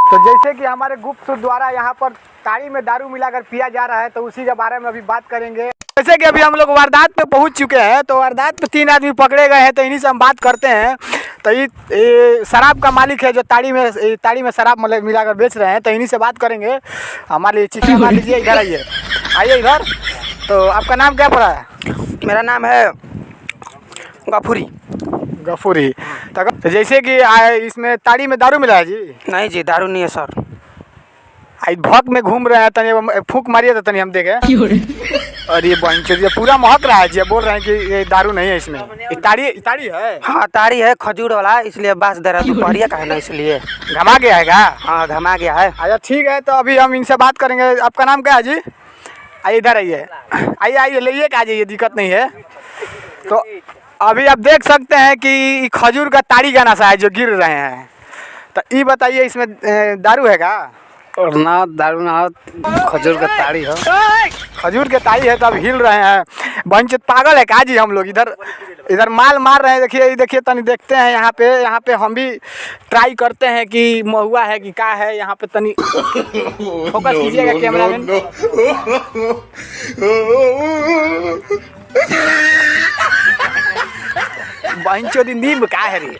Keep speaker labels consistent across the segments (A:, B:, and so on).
A: तो जैसे कि हमारे गुप्त द्वारा यहाँ पर ताड़ी में दारू मिलाकर पिया जा रहा है, तो उसी के बारे में अभी बात करेंगे। जैसे कि अभी हम लोग वारदात पे पहुँच चुके हैं, तो वारदात पे 3 आदमी पकड़े गए हैं, तो इन्हीं से हम बात करते हैं। तो ये शराब का मालिक है जो ताड़ी में शराब मतलब मिलाकर बेच रहे हैं, तो इन्हीं से बात करेंगे। हमारे लिए चिकन मान लीजिए, इधर आइए इधर। तो आपका नाम क्या पड़ा है?
B: मेरा नाम है गफूरी।
A: तो जैसे कि इसमें ताड़ी में दारू मिला है जी?
B: नहीं जी, दारू नहीं है सर।
A: आई भक में घूम रहे हैं, तनी फूंक मारिए तो तनी हम देखे। और ये ये पूरा महक रहा है जी, बोल रहे हैं कि ये दारू नहीं है इसमें। ताड़ी है?
B: हाँ ताड़ी है, खजूर वाला, इसलिए बास दे रहा है। दोपहरिया का है ना, इसलिए
A: घमा गया है क्या?
B: हाँ घमा गया है।
A: अच्छा ठीक है, तो अभी हम इनसे बात करेंगे। आपका नाम क्या है जी? आइए इधर आइए लेइए का जाइए, दिक्कत नहीं है। तो अभी आप देख सकते हैं कि खजूर का ताड़ी का नशा है जो गिर रहे हैं। तो ये बताइए, इसमें दारू है क्या?
B: और ना दारू ना, खजूर का ताड़ी है।
A: खजूर के ताड़ी है तो अब हिल रहे हैं। बंचित पागल है क्या जी? हम लोग इधर माल मार रहे हैं। देखिए तनी देखते हैं यहाँ पे हम भी ट्राई करते हैं कि महुआ है कि क्या है। यहाँ पे तनी फोकस कीजिएगा कैमरामैन। बंचो दिन नींब क्या है रे?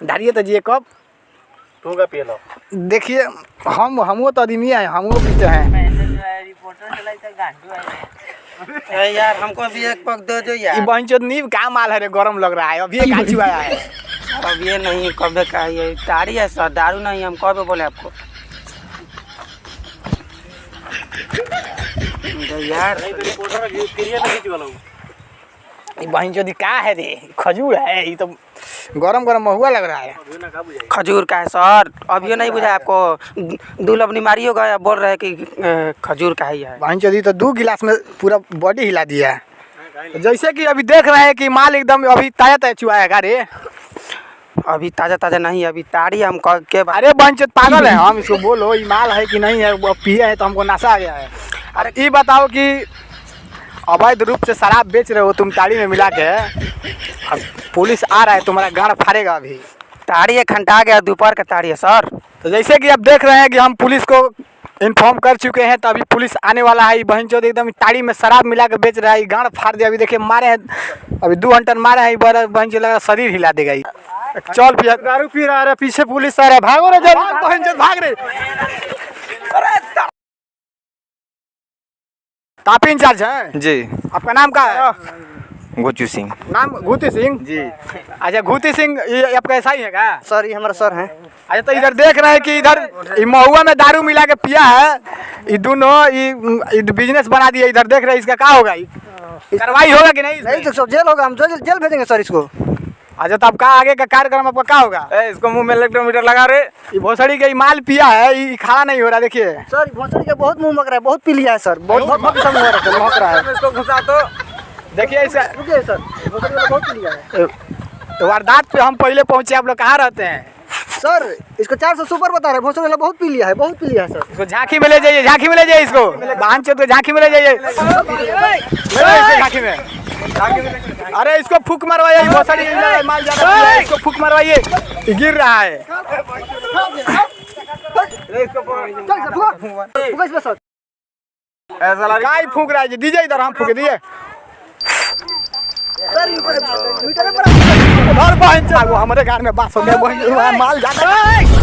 A: डालिए तो जी कब
B: टूगा पी लो।
A: देखिए हम तो आदमी है, हम पीते हैं।
B: यार हमको भी एक पग दे दो यार।
A: बंचो नींब क्या माल है रे? गरम लग रहा है, अभी एक आंचू आया है।
B: अब ये नहीं, कब का ये ताड़ी है सर, दारू नहीं। हम कब बोले आपको यार?
A: बंचो दी क्या है रे? खजूर है, ये तो गरम महुआ लग रहा है।
B: खजूर का है सर, अभी नहीं बुझा आपको? दूल अपनी मारी होगा, बोल रहे कि खजूर का ही है।
A: बंचो दी तो 2 गिलास में पूरा बॉडी हिला दिया है। जैसे कि अभी देख रहे हैं कि माल एकदम अभी ताजा चुआएगा रे।
B: अभी ताजा नहीं, अभी ताड़ी हम के।
A: अरे बंचो पागल है हम, इसको बोलो ये माल है कि नहीं है। वो पिए है तो हमको नशा आ गया है। अरे ये बताओ कि अवैध रूप से शराब बेच रहे हो तुम ताड़ी में मिला के। अब पुलिस आ रहा है, तुम्हारा गाड़ फाड़ेगा। अभी
B: ताड़ी खंटा गया, दोपहर का ताड़ी है सर।
A: तो जैसे कि आप देख रहे हैं कि हम पुलिस को इन्फॉर्म कर चुके हैं, तो अभी पुलिस आने वाला है। बहन चौधरी एकदम ताड़ी में शराब मिला के बेच रहा है, गाड़ फाड़ दिया। अभी देखिए मारे हैं, अभी 2 घंटा मारे हैं। बहन चौधरी लगा शरीर हिला देगा। चल पिया दारू पी रहा है, पीछे पुलिस आ रहा है, भागो रे बहन चौधरी, भाग रे। तापी इंचार्ज है
C: जी।
A: आपका नाम क्या है?
C: गोचू सिंह।
A: नाम घूती सिंह जी? अच्छा घूती सिंह, ये आपका ऐसा ही है क्या?
B: सर ये हमारा सर है।
A: अच्छा तो इधर देख रहे हैं कि इधर महुआ में दारू मिला के पिया है। ये दोनों ये बिजनेस बना दिया। इधर देख रहे हैं, इसका क्या होगा? कार्रवाई होगा कि नहीं?
B: नहीं तो सब जेल होगा, हम जेल भेजेंगे सर इसको।
A: अच्छा तो अब क्या आगे का कार्यक्रम आपका क्या होगा?
C: इसको मुंह में इलेक्ट्रोमीटर लगा रे।
A: ये भोसड़ी का माल पिया है, ये खाना नहीं हो रहा। देखिए
B: सर भोसड़ी का बहुत मुंह मक रहा है, बहुत पी लिया है सर, बहुत महक रहा है।
C: इसको घुसा तो
A: देखिए इसका।
B: रुकिए सर, भोसड़ी वाला बहुत पी लिया है।
A: वारदात पे हम पहले पहुंचे, आप लोग कहाँ रहते हैं?
B: सर इसको 400 सुपर बता रहे, भोसड़ी वाला बहुत पी लिया है सर।
A: इसको झांकी में ले जाइए, झांकी में ले जाइए इसको। बहन चोद को झांकी में ले जाइए, झांकी में। अरे इसको फूक मरवाइए, भोसड़ी माल ज्यादा है, इसको फूक मरवाइए, गिर रहा है। काय फूक रहा है? दीजिए इधर, हम फूक दिए। हमारे घर में बात हो गया, माल जाता है।